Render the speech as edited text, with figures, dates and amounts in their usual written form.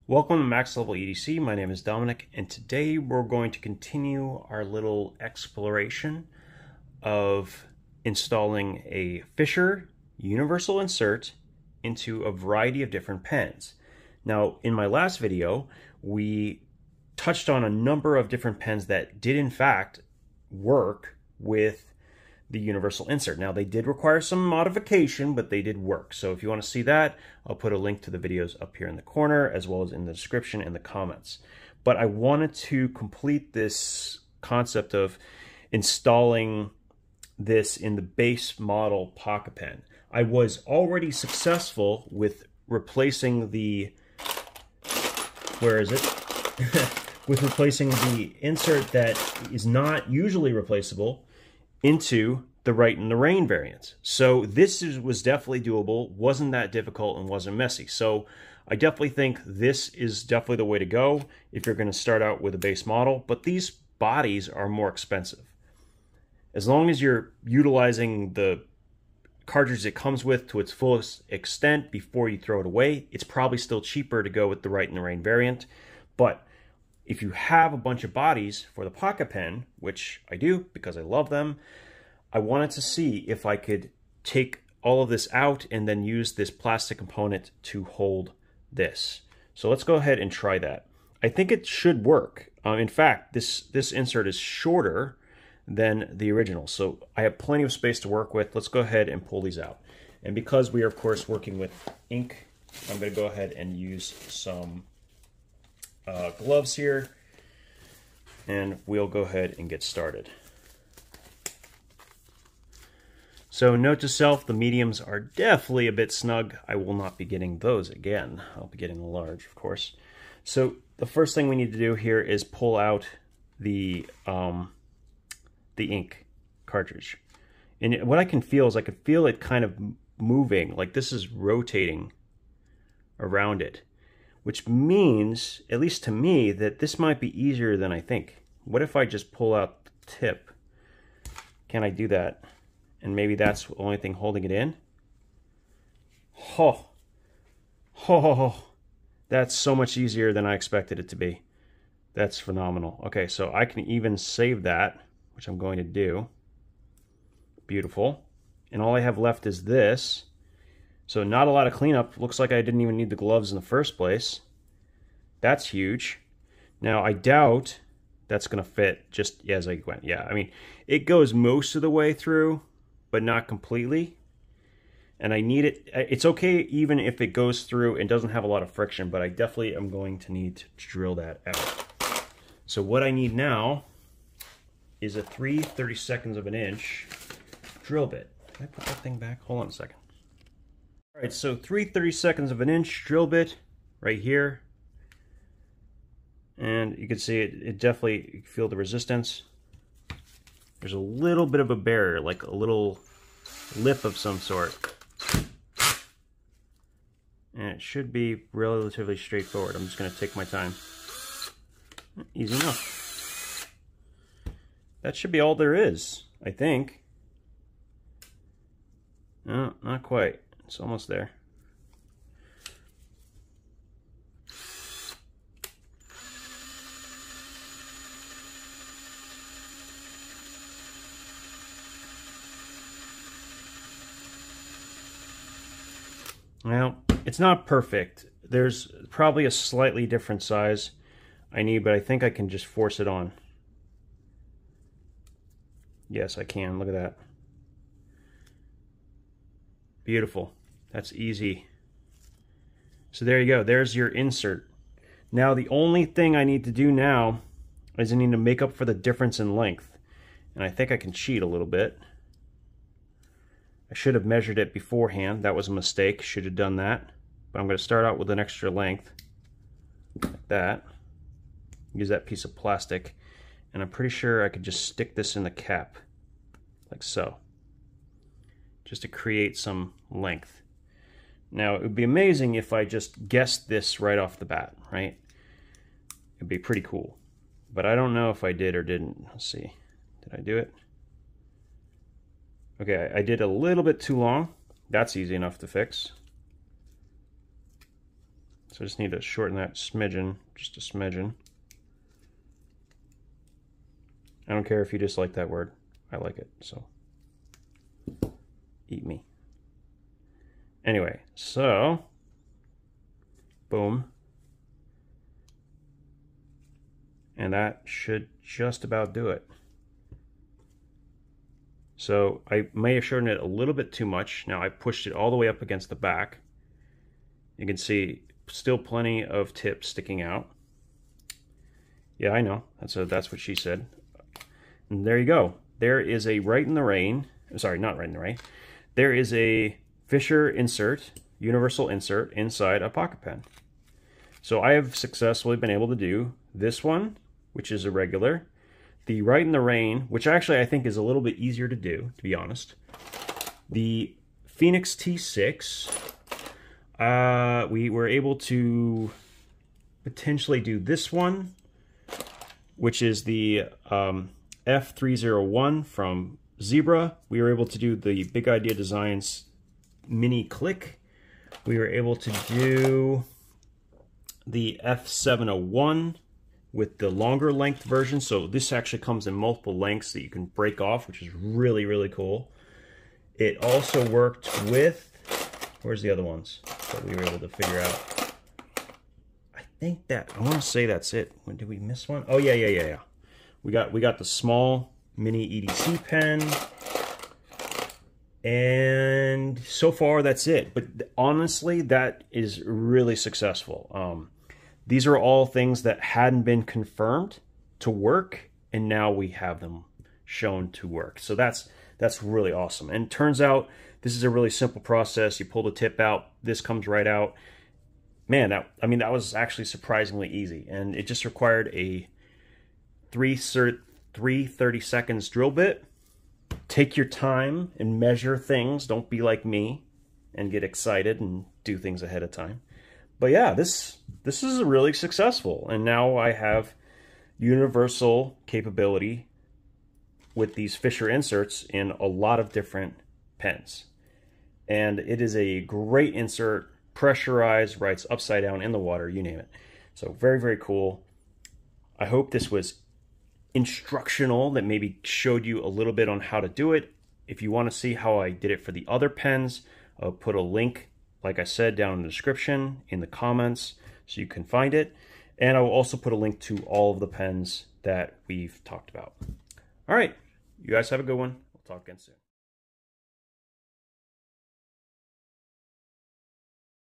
Welcome to Max Level EDC. My name is Dominic, and today we're going to continue our little exploration of installing a Fisher universal insert into a variety of different pens. Now, in my last video, we touched on a number of different pens that did in fact work with the universal insert. Now, they did require some modification, but they did work. So if you want to see that, I'll put a link to the videos up here in the corner, as well as in the description and the comments. But I wanted to complete this concept of installing this in the base model Pokka Pen. I was already successful with replacing the, where is it? With replacing the insert that is not usually replaceable into the Right in the Rain variant. So this was definitely doable, wasn't that difficult, and wasn't messy. So I definitely think this is definitely the way to go if you're going to start out with a base model, but these bodies are more expensive. As long as you're utilizing the cartridge it comes with to its fullest extent before you throw it away, it's probably still cheaper to go with the Right in the Rain variant. But if you have a bunch of bodies for the Pokka Pen, which I do because I love them, I wanted to see if I could take all of this out and then use this plastic component to hold this. So let's go ahead and try that. I think it should work. In fact, this insert is shorter than the original, so I have plenty of space to work with. Let's go ahead and pull these out. And because we are, of course, working with ink, I'm going to go ahead and use some gloves here, and we'll go ahead and get started. So note to self, the mediums are definitely a bit snug. I will not be getting those again. I'll be getting the large, of course. So the first thing we need to do here is pull out the ink cartridge. And what I can feel is I can feel it kind of moving, like this is rotating around it, which means, at least to me, that this might be easier than I think. What if I just pull out the tip? Can I do that? And maybe that's the only thing holding it in? That's so much easier than I expected it to be. That's phenomenal. Okay, so I can even save that, which I'm going to do. Beautiful. And all I have left is this. So not a lot of cleanup. Looks like I didn't even need the gloves in the first place. That's huge. Now, I doubt that's going to fit just as I went. Yeah, I mean, it goes most of the way through, but not completely. And I need it. It's okay even if it goes through and doesn't have a lot of friction, but I definitely am going to need to drill that out. So what I need now is a 3/32 of an inch drill bit. Can I put that thing back? Hold on a second. All right, so 3/32 of an inch drill bit right here. And you can see it definitely, you feel the resistance. There's a little bit of a barrier, like a little lip of some sort. And it should be relatively straightforward. I'm just going to take my time. Easy enough. That should be all there is, I think. No, not quite. It's almost there. Well, it's not perfect. There's probably a slightly different size I need, but I think I can just force it on. Yes, I can. Look at that. Beautiful. That's easy. So there you go. There's your insert. Now the only thing I need to do now is I need to make up for the difference in length. And I think I can cheat a little bit. I should have measured it beforehand. That was a mistake. Should have done that. But I'm going to start out with an extra length. Like that. Use that piece of plastic. And I'm pretty sure I could just stick this in the cap. Like so. Just to create some length. Now, it would be amazing if I just guessed this right off the bat, right? It'd be pretty cool. But I don't know if I did or didn't. Let's see. Did I do it? Okay, I did a little bit too long. That's easy enough to fix. So I just need to shorten that smidgen, just a smidgen. I don't care if you dislike that word. I like it, so eat me. Anyway, so boom. And that should just about do it. So I may have shortened it a little bit too much. Now I pushed it all the way up against the back. You can see still plenty of tips sticking out. Yeah, I know. That's what she said. And there you go. There is a Right in the Rain. Sorry, not Right in the Rain. There is a Fisher insert, universal insert inside a Pokka Pen. So I have successfully been able to do this one, which is a regular, the Right in the Rain, which actually I think is a little bit easier to do, to be honest. The Fenix T6, we were able to potentially do this one, which is the F301 from Zebra. We were able to do the Big Idea Designs mini click. We were able to do the F701 with the longer length version. So this actually comes in multiple lengths that you can break off, which is really, really cool. It also worked with, where's the other ones that we were able to figure out? I think that, I want to say that's it. When did we miss one? Oh yeah. We got the small mini EDC pen. And so far that's it. But honestly, that is really successful. These are all things that hadn't been confirmed to work, and now we have them shown to work. So that's really awesome. And it turns out this is a really simple process. You pull the tip out, this comes right out. Man, that was actually surprisingly easy, and it just required a 30 seconds drill bit. Take your time and measure things. Don't be like me and get excited and do things ahead of time. But yeah, this is really successful, and now I have universal capability with these Fisher inserts in a lot of different pens. And it is a great insert, pressurized, writes upside down in the water, you name it. So very, very cool. I hope this was instructional, that maybe showed you a little bit on how to do it. If you want to see how I did it for the other pens, I'll put a link, like I said, down in the description, in the comments, so you can find it. And I will also put a link to all of the pens that we've talked about. All right, you guys have a good one. We'll talk again soon.